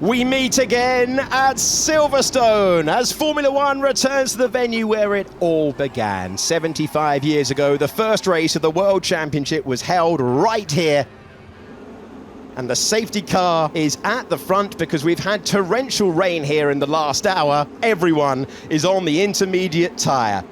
We meet again at Silverstone as Formula One returns to the venue where it all began. 75 years ago, the first race of the World Championship was held right here. And the safety car is at the front because we've had torrential rain here in the last hour. Everyone is on the intermediate tyre.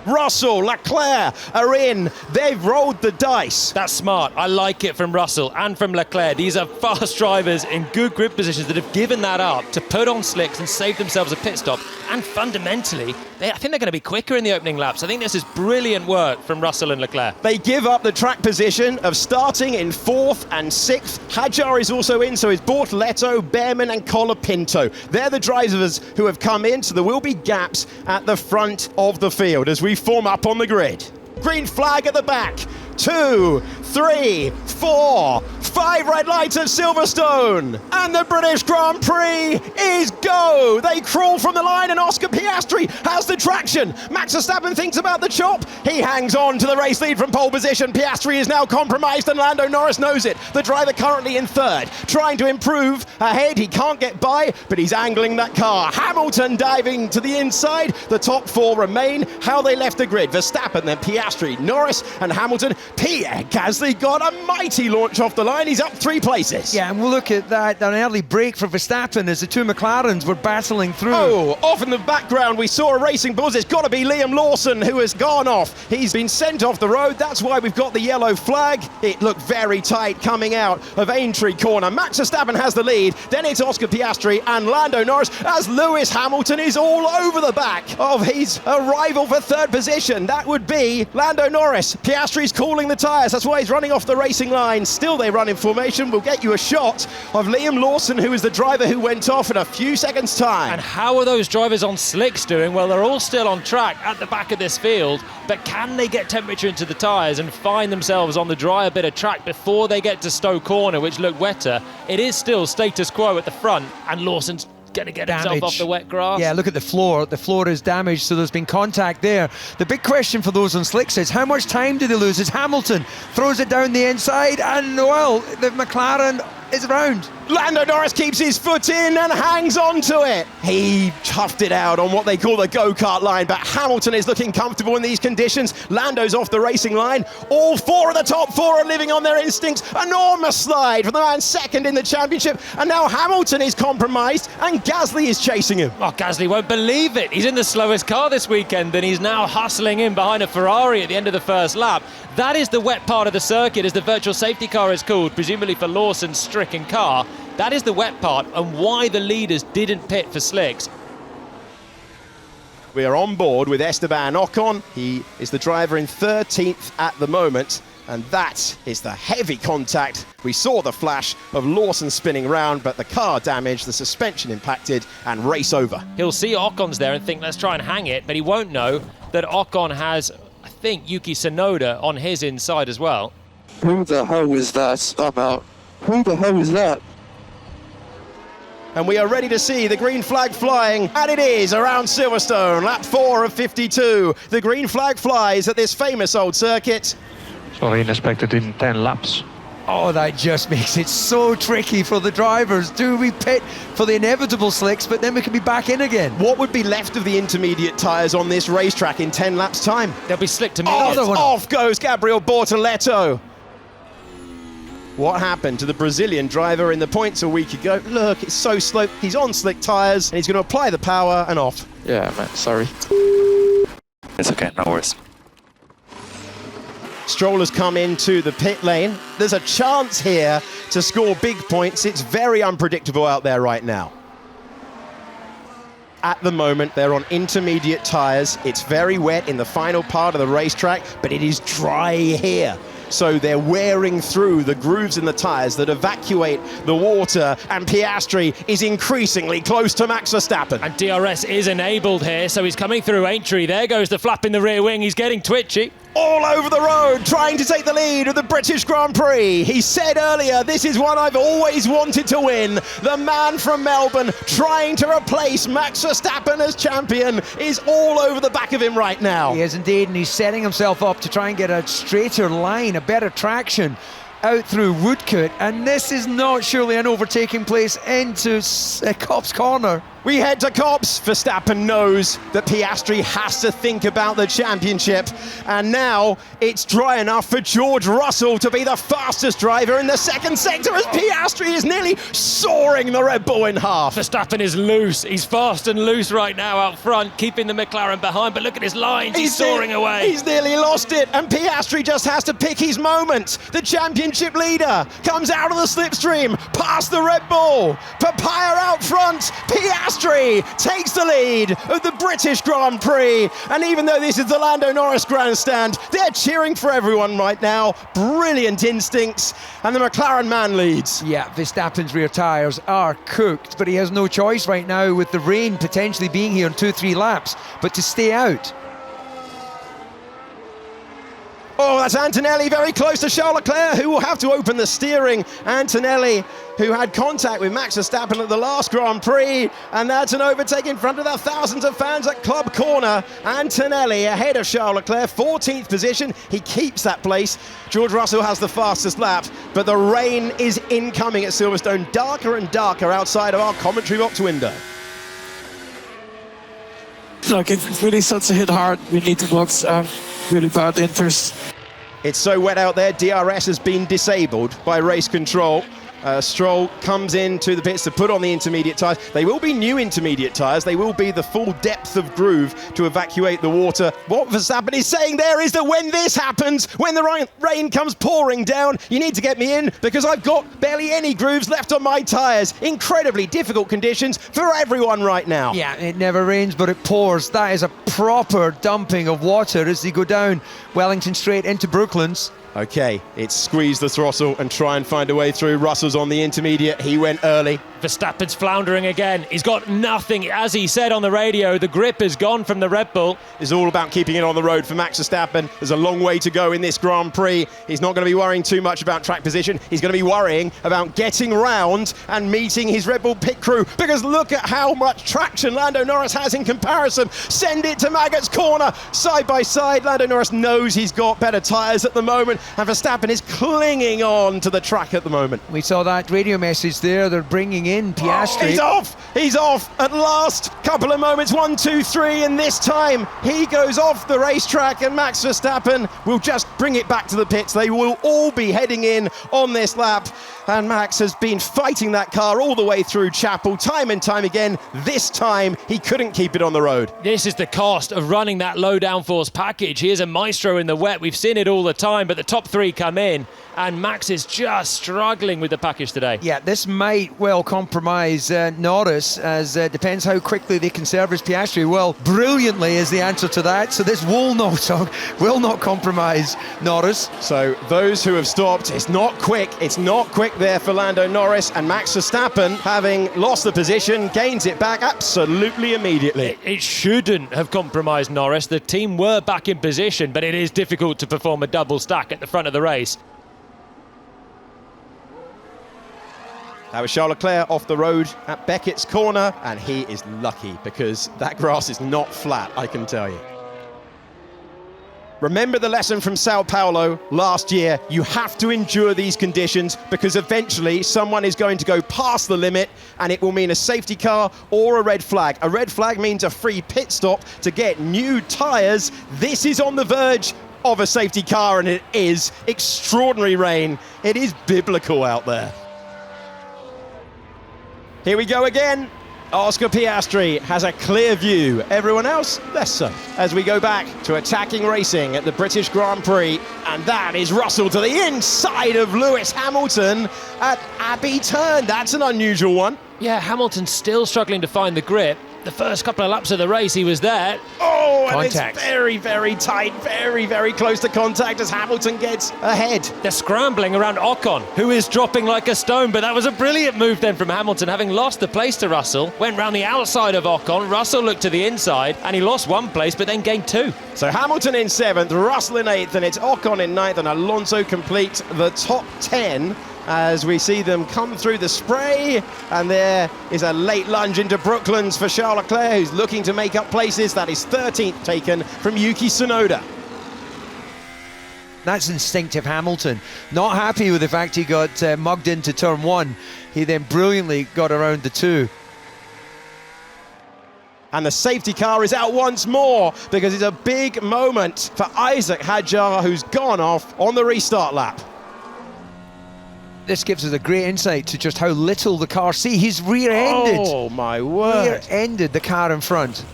Russell, Leclerc are in. They've rolled the dice. That's smart. I like it from Russell and from Leclerc. These are fast drivers in good grip positions that have given that up to put on slicks and save themselves a pit stop. And fundamentally, I think they're going to be quicker in the opening laps. I think this is brilliant work from Russell and Leclerc. They give up the track position of starting in 4th and 6th. Hadjar is also in, so is Bortoleto, Behrman and Colapinto. They're the drivers who have come in, so there will be gaps at the front of the field as we form up on the grid. Green flag at the back. 2, 3, 4, 5 red lights at Silverstone. And the British Grand Prix is go. They crawl from the line and Oscar Piastri has the traction. Max Verstappen thinks about the chop. He hangs on to the race lead from pole position. Piastri is now compromised and Lando Norris knows it. The driver currently in 3rd, trying to improve ahead. He can't get by, but he's angling that car. Hamilton diving to the inside. The top 4 remain. How they left the grid. Verstappen, then Piastri, Norris and Hamilton. Pierre Gasly got a mighty launch off the line. He's up 3 places. Yeah, and we'll look at that, an early break for Verstappen as the 2 McLarens were battling through. Oh, off in the background, we saw a racing buzz. It's got to be Liam Lawson who has gone off. He's been sent off the road. That's why we've got the yellow flag. It looked very tight coming out of Aintree corner. Max Verstappen has the lead. Then it's Oscar Piastri and Lando Norris as Lewis Hamilton is all over the back of his rival for 3rd position. That would be Lando Norris. Piastri's calling the tyres. That's why he's running off the racing line. Still they run in formation. We'll get you a shot of Liam Lawson, who is the driver who went off in a few seconds time. And how are those drivers on slicks doing? Well, they're all still on track at the back of this field, but can they get temperature into the tyres and find themselves on the drier bit of track before they get to Stowe Corner, which looked wetter? It is still status quo at the front, and Lawson's going to get himself off the wet grass. Yeah, look at the floor. The floor is damaged, so there's been contact there. The big question for those on slicks is how much time do they lose as Hamilton throws it down the inside, and well, the McLaren is around. Lando Norris keeps his foot in and hangs on to it. He toughed it out on what they call the go-kart line, but Hamilton is looking comfortable in these conditions. Lando's off the racing line. All 4 of the top 4 are living on their instincts. Enormous slide from the man 2nd in the championship, and now Hamilton is compromised and Gasly is chasing him. Oh, Gasly won't believe it. He's in the slowest car this weekend and he's now hustling in behind a Ferrari at the end of the first lap. That is the wet part of the circuit, as the virtual safety car is called, presumably for Lawson's stricken car. That is the wet part and why the leaders didn't pit for slicks. We are on board with Esteban Ocon. He is the driver in 13th at the moment, and that is the heavy contact. We saw the flash of Lawson spinning round, but the car damaged, the suspension impacted, and race over. He'll see Ocon's there and think, let's try and hang it, but he won't know that Ocon has, I think, Yuki Tsunoda on his inside as well. Who the hell is that? I'm out. Who the hell is that? And we are ready to see the green flag flying, and it is around Silverstone, lap 4 of 52. The green flag flies at this famous old circuit. So inspected in 10 laps. Oh, that just makes it so tricky for the drivers. Do we pit for the inevitable slicks, but then we can be back in again? What would be left of the intermediate tyres on this racetrack in 10 laps' time? They'll be slick to me. Off goes Gabriel Bortoleto. What happened to the Brazilian driver in the points a week ago? Look, it's so slow. He's on slick tyres, and he's going to apply the power and off. Yeah, man, sorry. It's okay, no worries. Stroll has come into the pit lane. There's a chance here to score big points. It's very unpredictable out there right now. At the moment, they're on intermediate tyres. It's very wet in the final part of the racetrack, but it is dry here. So they're wearing through the grooves in the tyres that evacuate the water, and Piastri is increasingly close to Max Verstappen. And DRS is enabled here, so he's coming through Aintree. There goes the flap in the rear wing. He's getting twitchy. All over the road, trying to take the lead of the British Grand Prix. He said earlier, this is one I've always wanted to win. The man from Melbourne, trying to replace Max Verstappen as champion, is all over the back of him right now. He is indeed, and he's setting himself up to try and get a straighter line, a better traction. out through Woodcote, and this is not surely an overtaking place into Copse Corner. We head to Copse. Verstappen knows that Piastri has to think about the championship, and now it's dry enough for George Russell to be the fastest driver in the second sector as Piastri is nearly soaring the Red Bull in half. Verstappen is loose. He's fast and loose right now out front, keeping the McLaren behind, but look at his lines. He's soaring away. He's nearly lost it, and Piastri just has to pick his moment. The championship leader comes out of the slipstream, past the Red Bull. Papaya out front. Piastri takes the lead of the British Grand Prix, and even though this is the Lando Norris grandstand, they're cheering for everyone right now. Brilliant instincts, and the McLaren man leads. Yeah, Verstappen's rear tyres are cooked, but he has no choice right now with the rain potentially being here in 2-3 laps, but to stay out. Oh, that's Antonelli very close to Charles Leclerc, who will have to open the steering. Antonelli, who had contact with Max Verstappen at the last Grand Prix, and that's an overtake in front of the thousands of fans at Club Corner. Antonelli ahead of Charles Leclerc, 14th position. He keeps that place. George Russell has the fastest lap, but the rain is incoming at Silverstone, darker and darker outside of our commentary box window. Like, it really starts to hit hard. We need to box really bad inters. It's so wet out there, DRS has been disabled by race control. Stroll comes into the pits to put on the intermediate tyres. They will be new intermediate tyres. They will be the full depth of groove to evacuate the water. What Verstappen is saying there is that when this happens, when the rain comes pouring down, you need to get me in because I've got barely any grooves left on my tyres. Incredibly difficult conditions for everyone right now. Yeah, it never rains, but it pours. That is a proper dumping of water as they go down Wellington Straight into Brooklands. Okay, it's squeeze the throttle and try and find a way through. Russell's on the intermediate. He went early. Verstappen's floundering again. He's got nothing. As he said on the radio, the grip is gone from the Red Bull. It's all about keeping it on the road for Max Verstappen. There's a long way to go in this Grand Prix. He's not going to be worrying too much about track position. He's going to be worrying about getting round and meeting his Red Bull pit crew, because look at how much traction Lando Norris has in comparison. Send it to Maggot's corner. Side by side, Lando Norris knows he's got better tyres at the moment, and Verstappen is clinging on to the track at the moment. We saw that radio message there. They're bringing in Piastri. Oh, he's off at last. Couple of moments, 1, 2, 3, and this time he goes off the racetrack, and Max Verstappen will just bring it back to the pits. They will all be heading in on this lap, and Max has been fighting that car all the way through Chapel time and time again. This time he couldn't keep it on the road. This is the cost of running that low downforce package. He is a maestro in the wet. We've seen it all the time, but the top three come in, and Max is just struggling with the package today. Yeah, this might well compromise Norris, as depends how quickly they can service Piastri. Well, brilliantly is the answer to that, so this will not compromise Norris. So those who have stopped, it's not quick there for Lando Norris, and Max Verstappen, having lost the position, gains it back absolutely immediately. It shouldn't have compromised Norris. The team were back in position, but it is difficult to perform a double stack at the front of the race. That was Charles Leclerc off the road at Beckett's corner, and he is lucky because that grass is not flat, I can tell you. Remember the lesson from Sao Paulo last year. You have to endure these conditions because eventually someone is going to go past the limit, and it will mean a safety car or a red flag. A red flag means a free pit stop to get new tyres. This is on the verge of a safety car, and it is extraordinary rain. It is biblical out there. Here we go again. Oscar Piastri has a clear view. Everyone else, less so. As we go back to attacking racing at the British Grand Prix, and that is Russell to the inside of Lewis Hamilton at Abbey Turn. That's an unusual one. Yeah, Hamilton's still struggling to find the grip. The first couple of laps of the race, he was there. Oh, and Contact. it's very, very tight, very, very close to contact as Hamilton gets ahead. They're scrambling around Ocon, who is dropping like a stone, but that was a brilliant move then from Hamilton, having lost the place to Russell. Went round the outside of Ocon, Russell looked to the inside, and he lost one place, but then gained two. So Hamilton in 7th, Russell in 8th, and it's Ocon in 9th, and Alonso completes the top 10 as we see them come through the spray, and there is a late lunge into Brooklands for Charles Leclerc, who's looking to make up places. That is 13th taken from Yuki Tsunoda. That's instinctive Hamilton. Not happy with the fact he got mugged into turn 1. He then brilliantly got around the 2. And the safety car is out once more because it's a big moment for Isack Hadjar, who's gone off on the restart lap. This gives us a great insight to just how little the car see. He's rear-ended. Oh my word. Rear-ended the car in front.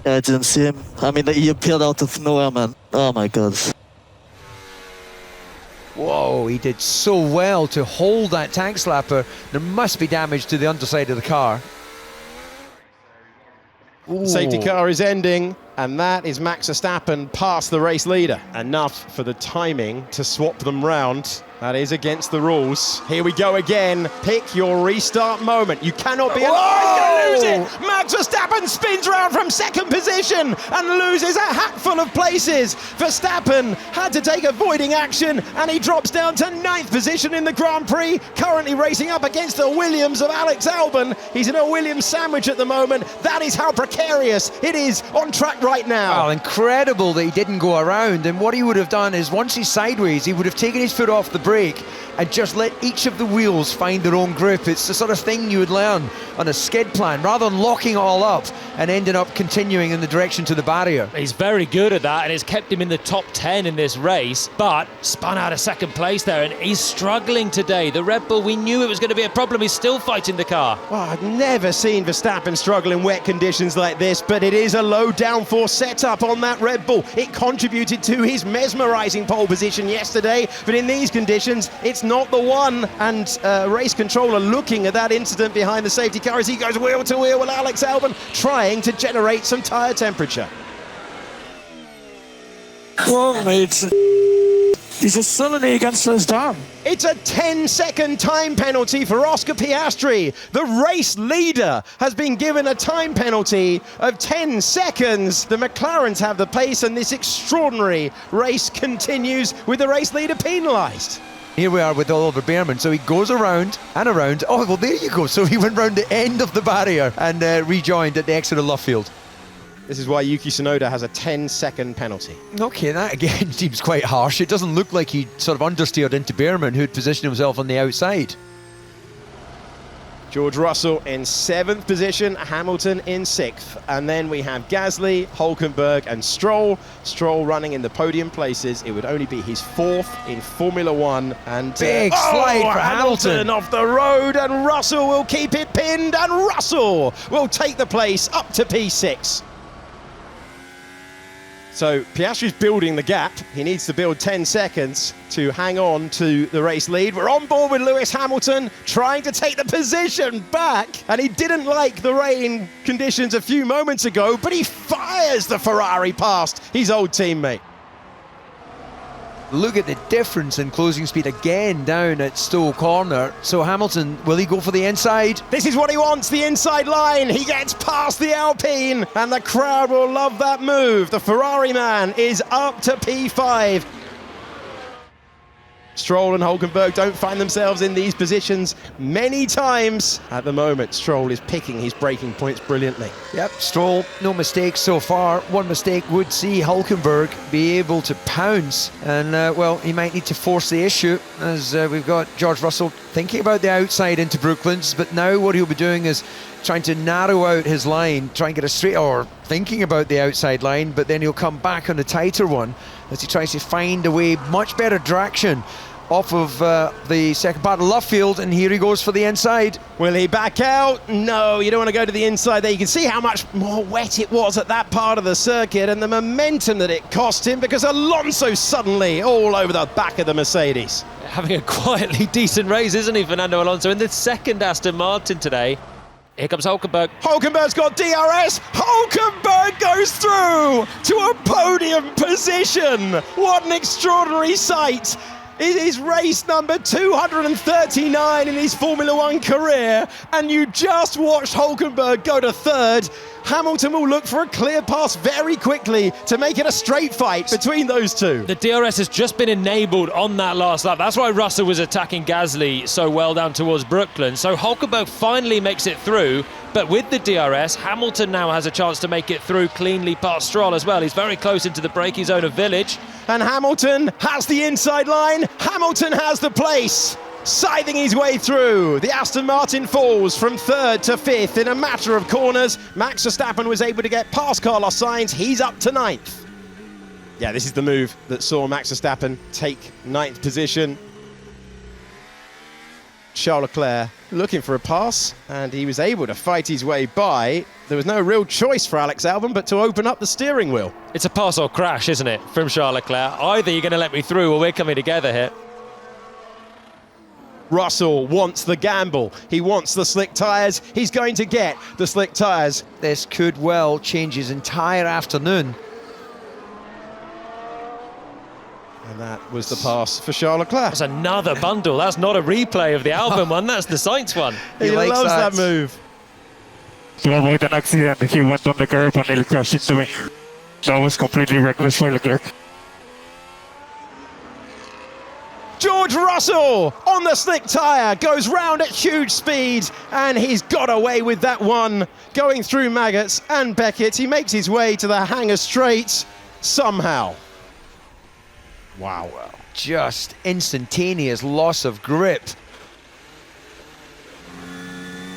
Yeah, I didn't see him. I mean, he appeared out of nowhere, man. Oh my god. Whoa, he did so well to hold that tank slapper. There must be damage to the underside of the car. The safety car is ending, and that is Max Verstappen past the race leader. Enough for the timing to swap them round. That is against the rules. Here we go again. Pick your restart moment. You cannot be... Oh, he's going to lose it! Max Verstappen spins round from second position and loses a hatful of places. Verstappen had to take avoiding action, and he drops down to 9th position in the Grand Prix, currently racing up against the Williams of Alex Albon. He's in a Williams sandwich at the moment. That is how precarious it is on track right now. Well, incredible that he didn't go around, and what he would have done is once he's sideways, he would have taken his foot off the brake and just let each of the wheels find their own grip. It's the sort of thing you would learn on a skid plan, rather than locking it all up and ending up continuing in the direction to the barrier. He's very good at that, and it's kept him in the top 10 in this race, but spun out of second place there, and he's struggling today. The Red Bull, we knew it was going to be a problem. He's still fighting the car. Well, I've never seen Verstappen struggle in wet conditions like this, but it is a low downforce setup on that Red Bull. It contributed to his mesmerising pole position yesterday, but in these conditions, it's not the one. And race controller looking at that incident behind the safety car as he goes wheel to wheel with Alex Albon, trying to generate some tyre temperature. Whoa, mate. He's just suddenly against his down. It's a 10-second time penalty for Oscar Piastri. The race leader has been given a time penalty of 10 seconds. The McLarens have the pace, and this extraordinary race continues with the race leader penalised. Here we are with Oliver Behrman, so he goes around and around. Oh, well, there you go. So he went round the end of the barrier and rejoined at the exit of Luffield. This is why Yuki Tsunoda has a 10-second penalty. Okay, that again seems quite harsh. It doesn't look like he sort of understeered into Behrman, who'd positioned himself on the outside. George Russell in 7th position, Hamilton in 6th. And then we have Gasly, Hulkenberg and Stroll. Stroll running in the podium places. It would only be his 4th in Formula 1. And big slide for Hamilton off the road, and Russell will keep it pinned, and Russell will take the place up to P6. So Piastri's building the gap. He needs to build 10 seconds to hang on to the race lead. We're on board with Lewis Hamilton, trying to take the position back. And he didn't like the rain conditions a few moments ago, but he fires the Ferrari past his old teammate. Look at the difference in closing speed again down at Stowe Corner. So Hamilton, will he go for the inside? This is what he wants, the inside line. He gets past the Alpine, and the crowd will love that move. The Ferrari man is up to P5. Stroll and Hulkenberg don't find themselves in these positions many times at the moment. Stroll is picking his braking points brilliantly. Yep, Stroll, no mistakes so far. One mistake would see Hulkenberg be able to pounce, and well, he might need to force the issue, as we've got George Russell thinking about the outside into Brooklands, but now what he'll be doing is trying to narrow out his line, try and get a straight, or thinking about the outside line, but then he'll come back on the tighter one as he tries to find a way, much better traction off of the second part of Luffield, and here he goes for the inside. Will he back out? No, you don't want to go to the inside there. You can see how much more wet it was at that part of the circuit, and the momentum that it cost him, because Alonso suddenly all over the back of the Mercedes. Having a quietly decent race, isn't he, Fernando Alonso, in the second Aston Martin today. Here comes Hulkenberg. Hulkenberg's got DRS. Hulkenberg goes through to a podium position. What an extraordinary sight. It is race number 239 in his Formula 1 career, and you just watched Hulkenberg go to 3rd. Hamilton will look for a clear pass very quickly to make it a straight fight between those two. The DRS has just been enabled on that last lap. That's why Russell was attacking Gasly so well down towards Brooklands. So Hulkenberg finally makes it through, But with the DRS, Hamilton now has a chance to make it through cleanly past Stroll as well. He's very close into the braking zone of Village. And Hamilton has the inside line. Hamilton has the place. Scything his way through. The Aston Martin falls from 3rd to 5th in a matter of corners. Max Verstappen was able to get past Carlos Sainz. He's up to 9th. Yeah, this is the move that saw Max Verstappen take 9th position. Charles Leclerc looking for a pass, and he was able to fight his way by. There was no real choice for Alex Albon but to open up the steering wheel. It's a pass or crash, isn't it, from Charles Leclerc? Either you're going to let me through or we're coming together here. Russell wants the gamble. He wants the slick tyres. He's going to get the slick tyres. This could well change his entire afternoon. And that was the pass for Charles Leclerc. That's another bundle. That's not a replay of the Albon one. That's the Sainz one. He loves that move. To avoid an accident, he went on the curb and he crashed into me. That was completely reckless for Leclerc. George Russell on the slick tyre goes round at huge speed, and he's got away with that one. Going through Maggots and Beckett, he makes his way to the hangar straight somehow. Wow. Just instantaneous loss of grip.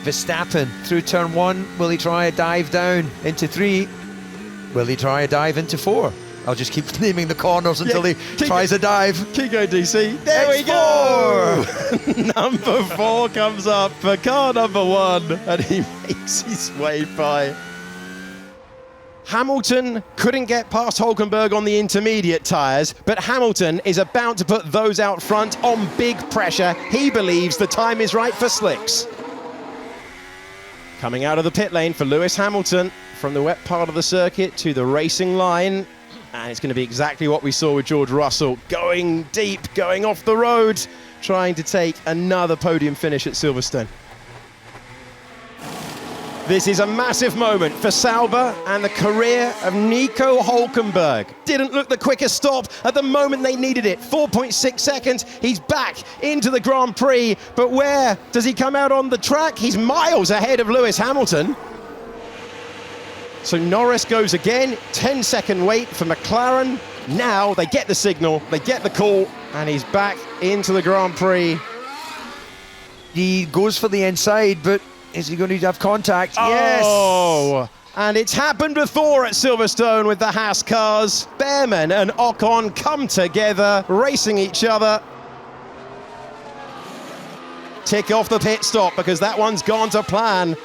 Verstappen through turn 1. Will he try a dive down into 3? Will he try a dive into 4? I'll just keep naming the corners until he tries a dive. Keep going, DC. There we go. Number 4 comes up for car number 1, and he makes his way by. Hamilton couldn't get past Hulkenberg on the intermediate tyres, but Hamilton is about to put those out front on big pressure. He believes the time is right for slicks. Coming out of the pit lane for Lewis Hamilton from the wet part of the circuit to the racing line. And it's going to be exactly what we saw with George Russell, going deep, going off the road, trying to take another podium finish at Silverstone. This is a massive moment for Sauber and the career of Nico Hulkenberg. Didn't look the quickest stop at the moment they needed it. 4.6 seconds, he's back into the Grand Prix, but where does he come out on the track? He's miles ahead of Lewis Hamilton. So Norris goes again, 10-second wait for McLaren. Now they get the signal, they get the call, and he's back into the Grand Prix. He goes for the inside, but is he going to have contact? Oh, yes! And it's happened before at Silverstone with the Haas cars. Behrman and Ocon come together, racing each other. Tick off the pit stop because that one's gone to plan.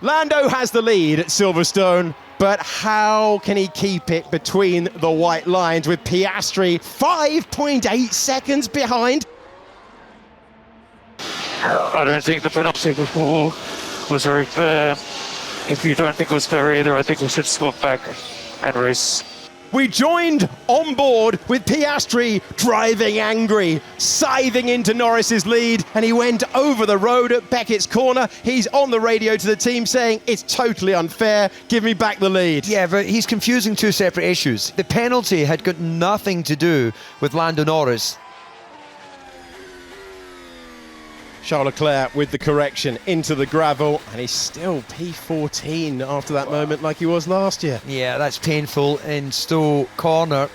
Lando has the lead at Silverstone, but how can he keep it between the white lines with Piastri 5.8 seconds behind? I don't think the penalty before was very fair. If you don't think it was fair either, I think we should swap back and race. We joined on board with Piastri driving angry, scything into Norris's lead, and he went over the road at Beckett's corner. He's on the radio to the team saying, it's totally unfair, give me back the lead. Yeah, but he's confusing two separate issues. The penalty had got nothing to do with Lando Norris. Charles Leclerc with the correction into the gravel, and he's still P14 after that moment like he was last year. Yeah, that's painful in Stowe corner.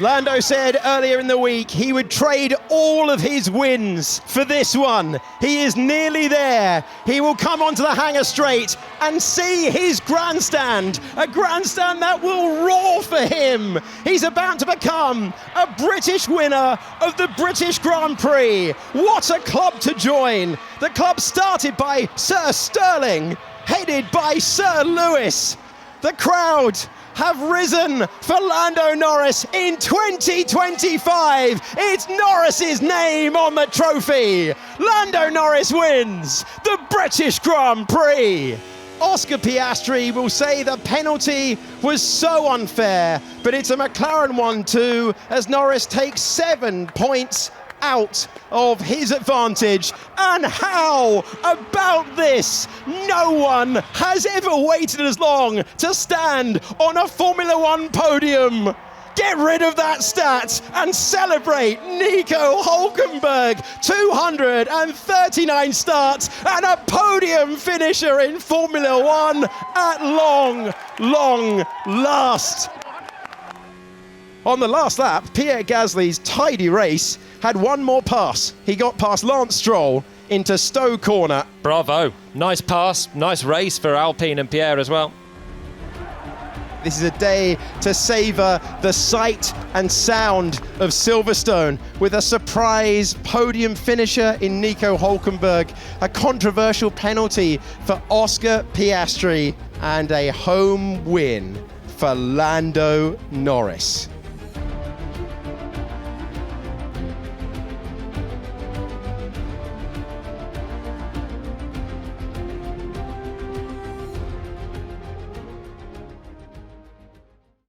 Lando said earlier in the week he would trade all of his wins for this one. He is nearly there. He will come onto the hangar straight and see his grandstand, a grandstand that will roar for him. He's about to become a British winner of the British Grand Prix. What a club to join. The club started by Sir Sterling, headed by Sir Lewis. The crowd have risen for Lando Norris in 2025. It's Norris's name on the trophy. Lando Norris wins the British Grand Prix. Oscar Piastri will say the penalty was so unfair, but it's a McLaren one too, as Norris takes 7 points out of his advantage. And how about this? No one has ever waited as long to stand on a Formula One podium Get rid of that stat and celebrate Nico Hulkenberg. 239 starts and a podium finisher in Formula One at long last. On the last lap, Pierre Gasly's tidy race had one more pass. He got past Lance Stroll into Stowe Corner. Bravo. Nice pass, nice race for Alpine and Pierre as well. This is a day to savour the sight and sound of Silverstone with a surprise podium finisher in Nico Hulkenberg, a controversial penalty for Oscar Piastri, and a home win for Lando Norris.